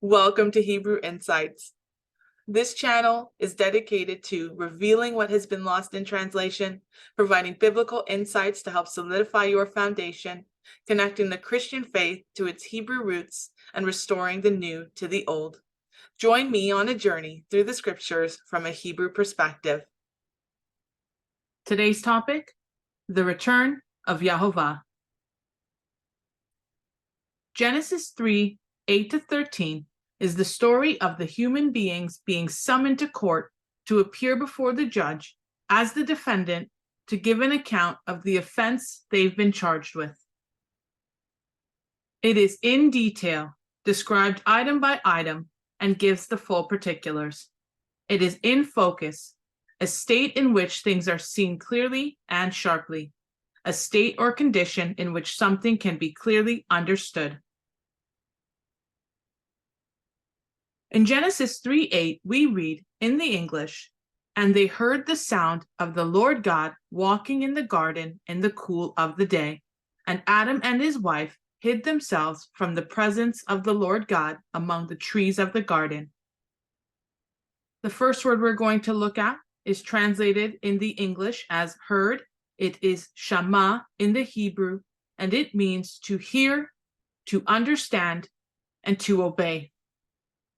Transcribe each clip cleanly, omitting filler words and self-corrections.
Welcome to Hebrew Insights. This channel is dedicated to revealing what has been lost in translation, providing biblical insights to help solidify your foundation, connecting the Christian faith to its Hebrew roots, and restoring the new to the old. Join me on a journey through the scriptures from a Hebrew perspective. Today's topic, the return of Yehovah. Genesis 3:8-13 is the story of the human beings being summoned to court to appear before the judge as the defendant to give an account of the offense they've been charged with. It is in detail, described item by item, and gives the full particulars. It is in focus, a state in which things are seen clearly and sharply, a state or condition in which something can be clearly understood. In Genesis 3:8, we read in the English, "And they heard the sound of the Lord God walking in the garden in the cool of the day. And Adam and his wife hid themselves from the presence of the Lord God among the trees of the garden." The first word we're going to look at is translated in the English as heard. It is shama in the Hebrew, and it means to hear, to understand, and to obey.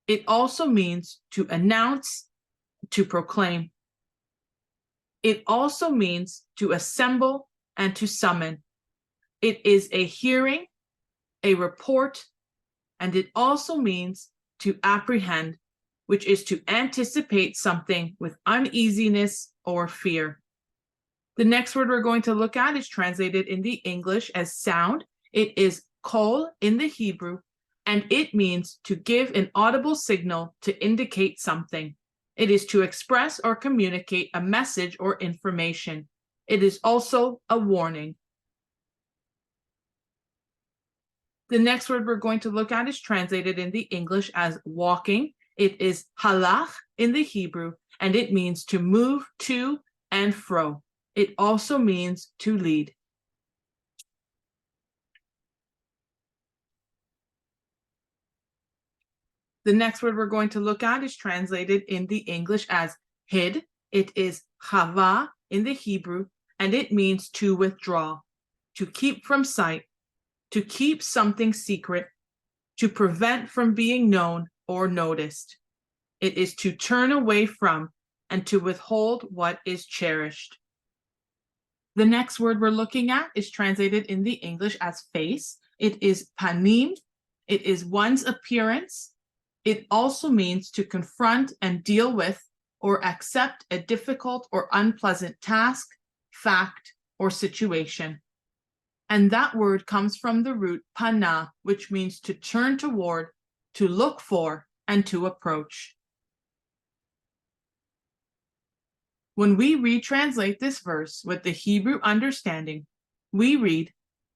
It also means to announce, to proclaim. It also means to assemble and to summon. It is a hearing, a report, and it also means to apprehend, which is to anticipate something with uneasiness or fear. The next word we're going to look at is translated in the English as sound. It is kol in the Hebrew, and it means to give an audible signal to indicate something. It is to express or communicate a message or information. It is also a warning. The next word we're going to look at is translated in the English as walking. It is halach in the Hebrew, and it means to move to and fro. It also means to lead. The next word we're going to look at is translated in the English as hid. It is chava in the Hebrew, and it means to withdraw, to keep from sight, to keep something secret, to prevent from being known or noticed. It is to turn away from and to withhold what is cherished. The next word we're looking at is translated in the English as face. It is panim. It is one's appearance. It also means to confront and deal with or accept a difficult or unpleasant task, fact, or situation. And that word comes from the root pana, which means to turn toward, to look for, and to approach. When we retranslate this verse with the Hebrew understanding, we read,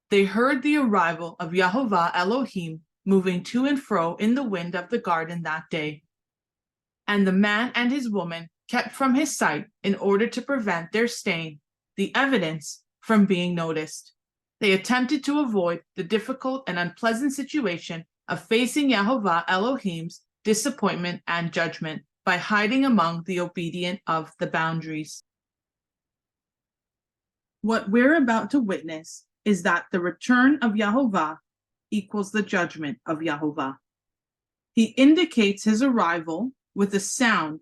"They heard the arrival of Yehovah Elohim moving to and fro in the wind of the garden that day. And the man and his woman kept from his sight in order to prevent their stain, the evidence, from being noticed. They attempted to avoid the difficult and unpleasant situation of facing Yehovah Elohim's disappointment and judgment by hiding among the obedient of the boundaries." What we're about to witness is that the return of Yehovah equals the judgment of Yehovah. He indicates his arrival with a sound.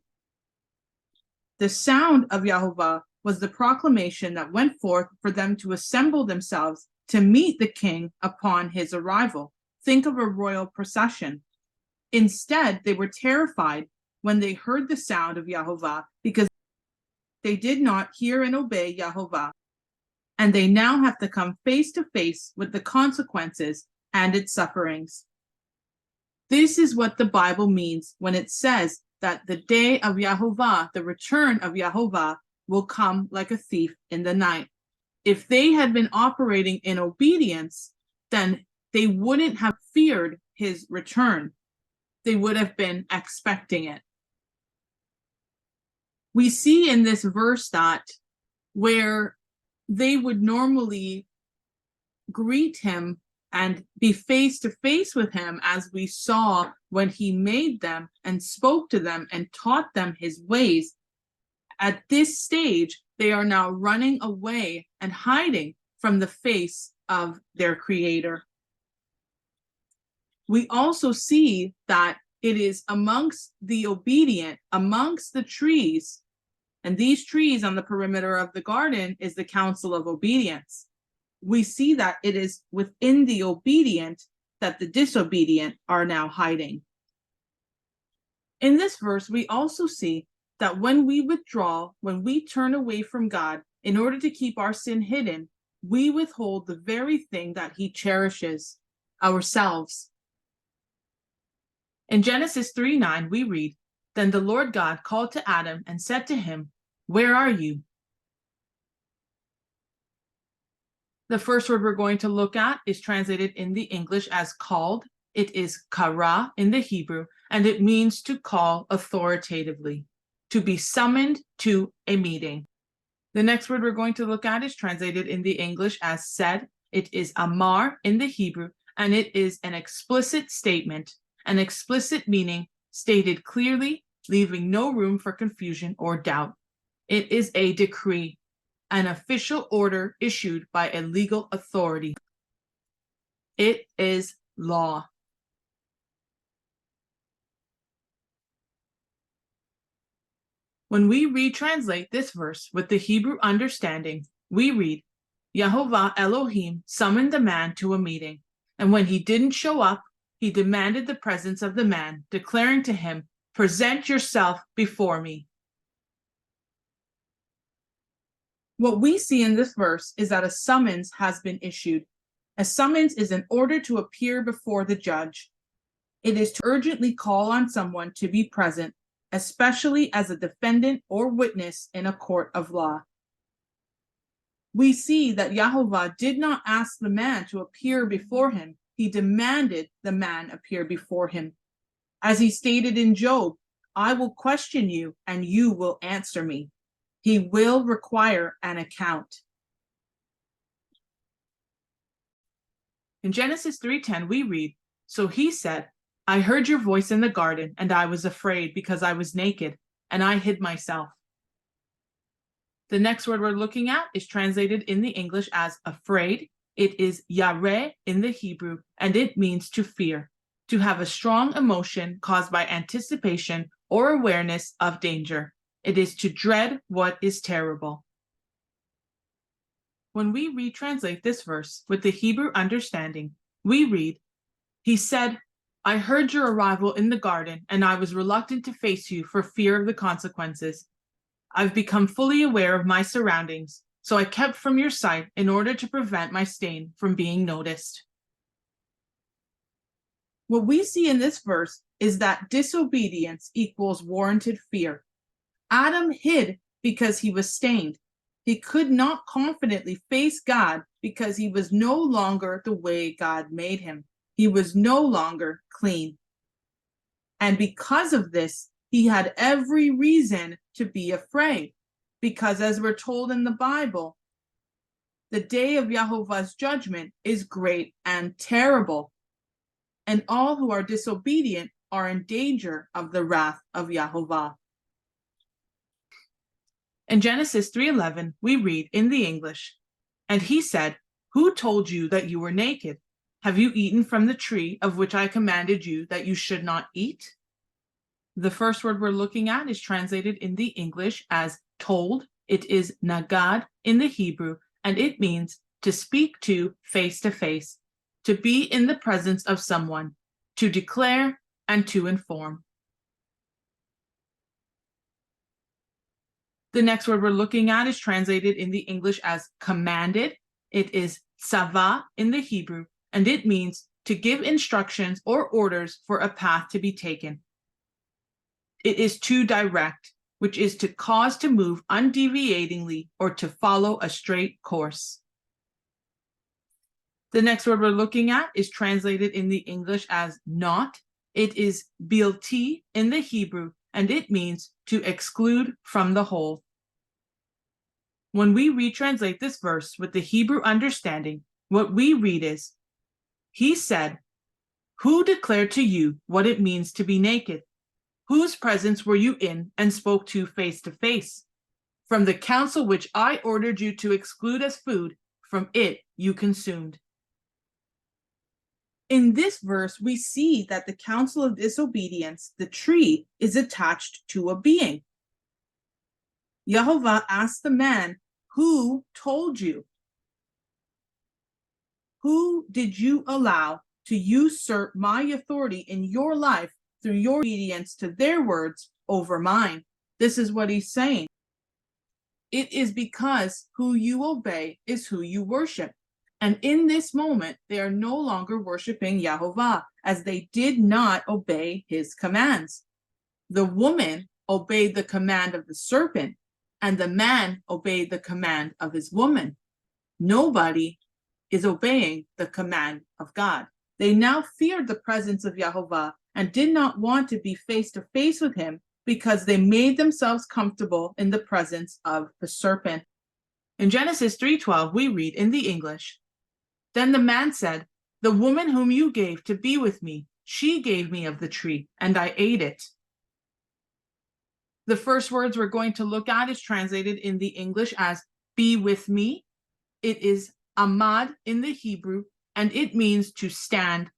The sound of Yehovah was the proclamation that went forth for them to assemble themselves to meet the king upon his arrival. Think of a royal procession. Instead, they were terrified when they heard the sound of Yehovah because they did not hear and obey Yehovah, and they now have to come face to face with the consequences and its sufferings. This is what the Bible means when it says that the day of Yehovah, the return of Yehovah, will come like a thief in the night. If they had been operating in obedience, then they wouldn't have feared his return. They would have been expecting it. We see in this verse that where they would normally greet him and be face to face with him, as we saw when he made them and spoke to them and taught them his ways. At this stage, they are now running away and hiding from the face of their creator. We also see that it is amongst the obedient, amongst the trees, and these trees on the perimeter of the garden is the council of obedience. We see that it is within the obedient that the disobedient are now hiding. In this verse, we also see that when we withdraw, when we turn away from God in order to keep our sin hidden, we withhold the very thing that he cherishes, ourselves. In Genesis 3:9, we read, "Then the Lord God called to Adam and said to him, 'Where are you?'" The first word we're going to look at is translated in the English as called. It is kara in the Hebrew, and it means to call authoritatively, to be summoned to a meeting. The next word we're going to look at is translated in the English as said. It is amar in the Hebrew, and it is an explicit statement, an explicit meaning stated clearly, leaving no room for confusion or doubt. It is a decree, an official order issued by a legal authority. It is law. When we retranslate this verse with the Hebrew understanding, we read, Yehovah Elohim summoned the man to a meeting, and when he didn't show up, he demanded the presence of the man, declaring to him, "Present yourself before me." What we see in this verse is that a summons has been issued. A summons is an order to appear before the judge. It is to urgently call on someone to be present, especially as a defendant or witness in a court of law. We see that Yehovah did not ask the man to appear before him. He demanded the man appear before him. As he stated in Job, "I will question you and you will answer me." He will require an account. In Genesis 3:10, we read, "So he said, I heard your voice in the garden, and I was afraid because I was naked, and I hid myself." The next word we're looking at is translated in the English as afraid. It is yareh in the Hebrew, and it means to fear, to have a strong emotion caused by anticipation or awareness of danger. It is to dread what is terrible. When we retranslate this verse with the Hebrew understanding, we read, "He said, I heard your arrival in the garden, and I was reluctant to face you for fear of the consequences. I've become fully aware of my surroundings, so I kept from your sight in order to prevent my stain from being noticed." What we see in this verse is that disobedience equals warranted fear. Adam hid because he was stained. He could not confidently face God because he was no longer the way God made him. He was no longer clean. And because of this, he had every reason to be afraid. Because as we're told in the Bible, the day of Yehovah's judgment is great and terrible. And all who are disobedient are in danger of the wrath of Yehovah. In Genesis 3:11, we read in the English, "And he said, Who told you that you were naked? Have you eaten from the tree of which I commanded you that you should not eat?" The first word we're looking at is translated in the English as told. It is nagad in the Hebrew, and it means to speak to face, to be in the presence of someone, to declare and to inform. The next word we're looking at is translated in the English as commanded. It is tsava in the Hebrew, and it means to give instructions or orders for a path to be taken. It is to direct, which is to cause to move undeviatingly or to follow a straight course. The next word we're looking at is translated in the English as not. It is bilti in the Hebrew, and it means to exclude from the whole. When we retranslate this verse with the Hebrew understanding, what we read is, He said, "Who declared to you what it means to be naked? Whose presence were you in and spoke to face? From the council which I ordered you to exclude as food, from it you consumed." In this verse, we see that the council of disobedience, the tree, is attached to a being. Yehovah asked the man, "Who told you? Who did you allow to usurp my authority in your life through your obedience to their words over mine?" This is what he's saying. It is because who you obey is who you worship. And in this moment, they are no longer worshiping Yehovah, as they did not obey his commands. The woman obeyed the command of the serpent, and the man obeyed the command of his woman. Nobody is obeying the command of God. They now feared the presence of Yehovah and did not want to be face to face with him because they made themselves comfortable in the presence of the serpent. In Genesis 3:12, we read in the English, "Then the man said, 'The woman whom you gave to be with me, she gave me of the tree, and I ate it.'" The first words we're going to look at is translated in the English as "be with me." It is amad in the Hebrew, and it means to stand,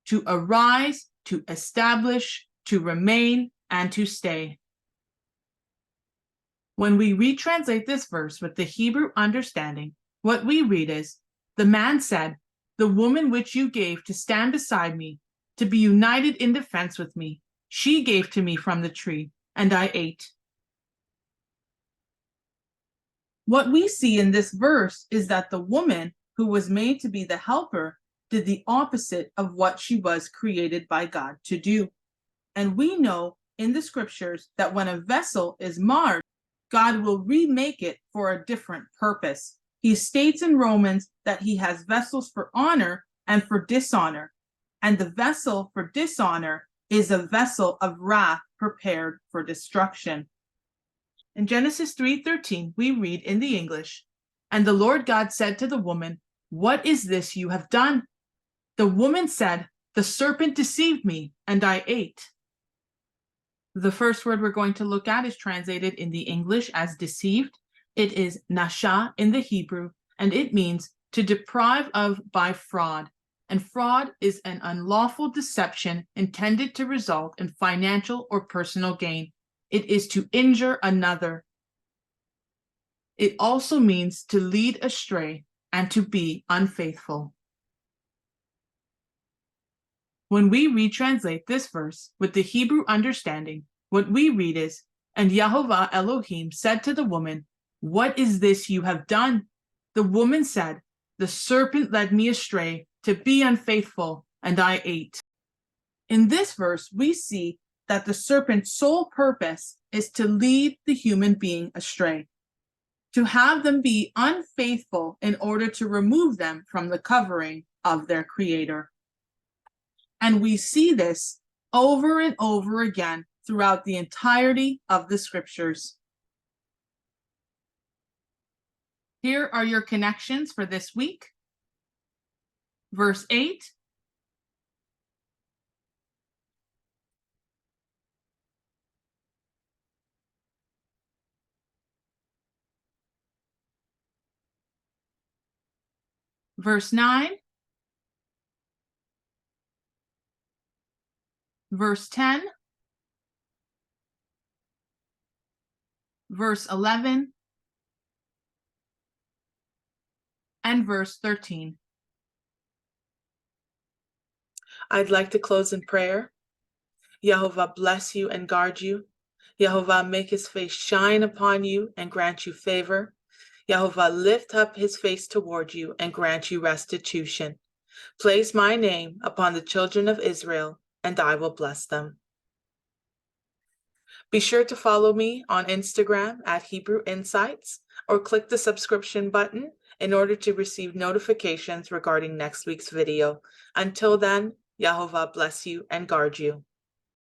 to arise, to establish, to remain, and to stay. When we retranslate this verse with the Hebrew understanding, what we read is, "The man said, 'The woman which you gave to stand beside me, to be united in defense with me, she gave to me from the tree, and I ate.'" What we see in this verse is that the woman who was made to be the helper did the opposite of what she was created by God to do. And we know in the scriptures that when a vessel is marred, God will remake it for a different purpose. He states in Romans that he has vessels for honor and for dishonor. And the vessel for dishonor is a vessel of wrath prepared for destruction. In Genesis 3:13, we read in the English, "And the Lord God said to the woman, 'What is this you have done?' The woman said, 'The serpent deceived me, and I ate.'" The first word we're going to look at is translated in the English as deceived. It is nasha in the Hebrew, and it means to deprive of by fraud. And fraud is an unlawful deception intended to result in financial or personal gain. It is to injure another. It also means to lead astray and to be unfaithful. When we retranslate this verse with the Hebrew understanding, what we read is, "And Yehovah Elohim said to the woman, 'What is this you have done?' The woman said, 'The serpent led me astray to be unfaithful, and I ate.'" In this verse, we see that the serpent's sole purpose is to lead the human being astray, to have them be unfaithful in order to remove them from the covering of their Creator. And we see this over and over again throughout the entirety of the scriptures. Here are your connections for this week. Verse 8. Verse 9. Verse 10. Verse 11. And verse 13. I'd like to close in prayer. Yehovah bless you and guard you. Yehovah make his face shine upon you and grant you favor. Yehovah lift up his face toward you and grant you restitution. Place my name upon the children of Israel, and I will bless them. Be sure to follow me on Instagram at Hebrew Insights, or click the subscription button in order to receive notifications regarding next week's video. Until then, Yehovah bless you and guard you.